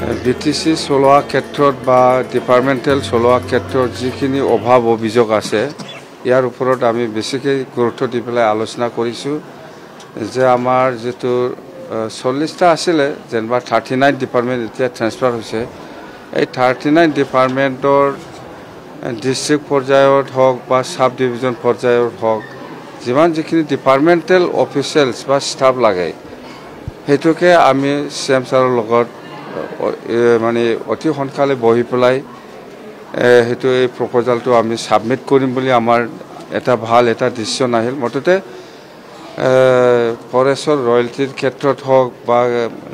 BTC চলোৱা ক্ষেত্ৰত বা ডিপাৰ্টমেণ্টেল চলোৱা ক্ষেত্ৰত যিখিনি অভাৱ অভিযোগ আছে ইয়াৰ ওপৰত আমি বেছিকৈ গুৰুত্ব দি পেলাই আলোচনা কৰিছোঁ যে আমাৰ যেটো 40টা আছিলে যেনবা 39 ডিপাৰ্টমেণ্ট এতিয়া ট্ৰান্সফাৰ হৈছে এই 39 ডিপাৰ্টমেণ্টৰ ডিস্ট্ৰিক্ট পৰ্যায়ত হওক বা সাব ডিভিজন পৰ্যায়ত হওক যিখিনি ডিপাৰ্টমেণ্টেল অফিচিয়েলছ বা ষ্টাফ লাগে হেতুকে আমি সিএম ছাৰৰ লগত মানে অতি সোনকালে বহি পেলাই হেতু এই প্ৰপ'জালটো আমি সাবমিট কৰিম বুলি আমাৰ এটা ভাল এটা ডিসিশন আহিল মততে ফৰেষ্টৰ ৰয়েলটিৰ ক্ষেত্ৰত হওক বা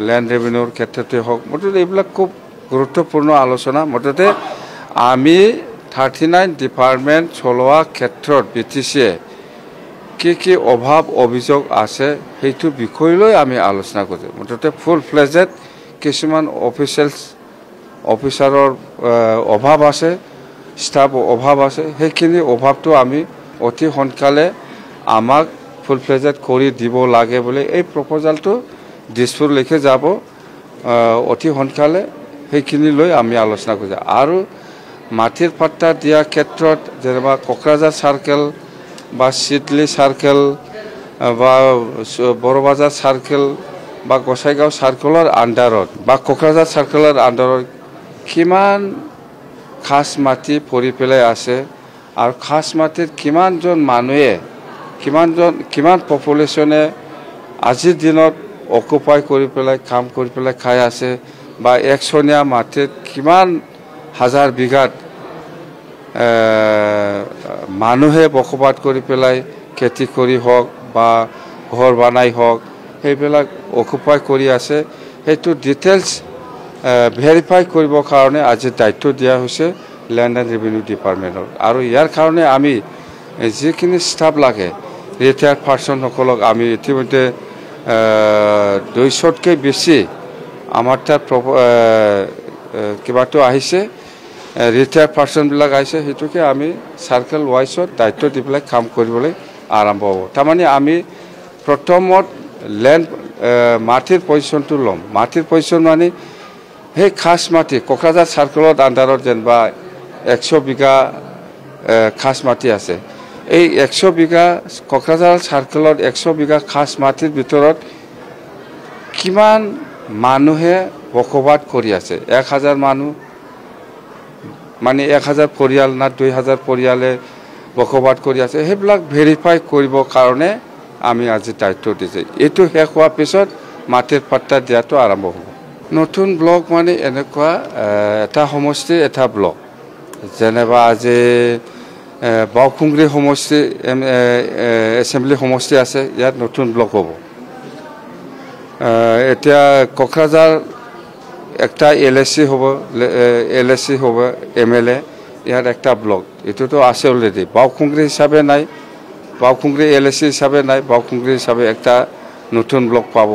ল্যান্ড ৰেভিনিউৰ ক্ষেত্ৰতে হওক মততে এইবিলাক খুব গুৰুত্বপূৰ্ণ আলোচনা মততে আমি 39 ডিপাৰ্টমেণ্ট চলোৱা ক্ষেত্ৰত বিটিসিয়ে কি অভাৱ অভিযোগ আছে হেতু বিষয় লৈ আমি আলোচনা কৰিম মততে ফুল ফ্লেজড কিছুমান অফিচাৰৰ অভাৱ আছে ষ্টাফ অভাৱ আছে সেইখিনি অভাৱটো আমি অতি সোনকালে আমাক ফুল ফ্লেজড কৰি দিব লাগে বুলি এই প্ৰপ'জালটো দিছপুৰ লৈকে যাব অতি সোনকালে সেইখিনি লৈ আমি আলোচনা কৰিম আৰু মাটিৰ পাট্টা দিয়া ক্ষেত্ৰত যেনেবা কোকৰাঝাৰ সাৰ্কেল বা সিডলি সাৰ্কেল বা বড়বাজাৰ সাৰ্কেল বা গোসাইগাঁও সাৰ্কেলৰ আন্ডাৰত বা কোকৰাঝাৰ সাৰ্কেলৰ আন্ডাৰত কিমান খাস মাটি পৰি পেলাই আছে আৰু খাস মাটিৰ কিমানজন মানুহে কিমান পপুলেশ্যনে আজিৰ দিনত অকুপাই কৰি পেলাই কাম কৰি পেলাই খাই আছে বা একচনীয়া মাটিত কিমান হাজাৰ বিঘাত মানুহে বসবাস কৰি পেলাই খেতি কৰি হওক বা ঘৰ বনাই হওক সেইবিলাক অকুপাই কৰি আছে হেতু ডিটেইলছ ভেৰিফাই কৰিবৰ কাৰণে আজি দায়িত্ব দিয়া হৈছে ল্যান্ড এণ্ড ৰেভিনিউ ডিপাৰ্টমেণ্টৰ আৰু ইয়াৰ কাৰণে আমি যিখিনি ষ্টাফ লাগে ৰিটায়াৰ্ড পাৰ্সন সকলক আমি ইতিমধ্যে 200তকৈ বেছি আমাৰ তাত কিবাটো আহিছে ৰিটায়াৰ্ড পাৰ্সনবিলাক আহিছে হেতুকে আমি সাৰ্কেল ওয়াইজত দায়িত্ব দি পেলাই কাম কৰিবলৈ আৰম্ভ হ'ব তাৰমানে আমি প্ৰথমত ল্যান্ড মাটিৰ পজিশনটো ল'ম মাটিৰ পজিশন মানে সেই খাস মাটি কোকৰাঝাৰ সাৰ্কেলত আন্ডাৰত যেনবা 100 বিঘা খাস মাটি আছে এই 100 বিঘা কোকৰাঝাৰ সাৰ্কেলত 100 বিঘা খাস মাটিৰ ভিতৰত কিমান মানুহে বসবাস কৰি আছে 1000 মানুহ মানে 1000 পৰিয়াল না 2000 পৰিয়ালে বসবাস কৰি আছে সেইবিলাক ভেৰিফাই কৰিবৰ কাৰণে আমি আজি দায়িত্ব দিছে এটো শেষ হোৱাৰ পিছত মাটিৰ পাট্টা দিয়াটো আৰম্ভ হ'ব নতুন ব্লক মানে এনেকুৱা এটা সমষ্টি এটা ব্লক যেনেবা আজি বাউখুংৰি সমষ্টি এছেম্বলি সমষ্টি আছে ইয়াত নতুন ব্লক হ'ব এতিয়া কোকৰাঝাৰ একটা এলএসসি হ'ব এমএলএ ইয়াত একটা ব্লক এটোতো আছে অলরেডি বাউখুংৰি হিসাবে নাই বাউখুংৰি এলএসসি হিসাবে নাই বাউখুংৰি হিসাবে একটা নতুন ব্লক পাব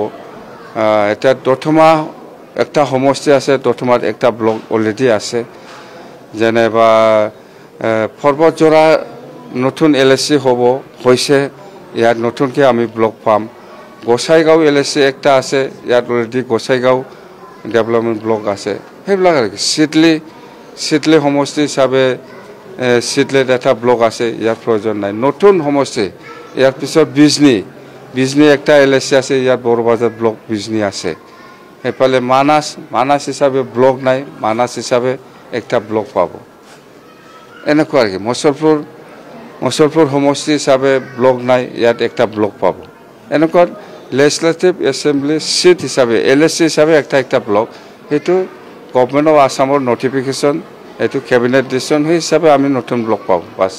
এটা দথমা একটা সমষ্টি আছে দথমাত একটা ব্লক অলরেডি আছে যেনেবা পৰ্বতজোৰা নতুন এলএসসি হ'ব হৈছে ইয়াত নতুনকৈ আমি ব্লক পাম গোসাইগাঁও এলএসসি একটা আছে ইয়াত অলরেডি গোসাইগাঁও ডেভেলপমেন্ট ব্লক আছে সেইবিলাক আৰু সিডলি সমষ্টি হিসাবে সিডলিত এটা ব্লক আছে ইয়াৰ প্ৰয়োজন নাই নতুন সমষ্টি ইয়াৰ পিছত বিজনি একটা এলএসসি আছে ইয়াত বড়বাজাৰ ব্লক বিজনি আছে এফালে মানাস হিসাবে ব্লক নাই মানাস হিসাবে একটা ব্লক পাব এনেকুৱা আৰু মছলপুৰ সমষ্টি হিসাবে ব্লক নাই ইয়াত একটা ব্লক পাব এনেকুৱা লেজিসলেটিভ এছেম্বলি সিট হিসাবে এলএসসি হিসাবে একটা ব্লক হেতু গভৰ্ণমেণ্ট অফ আসামৰ নটিফিকেশন এটো ক্যাবিনেট ডিসিশন হিসাবে আমি নতুন ব্লক পাব বাস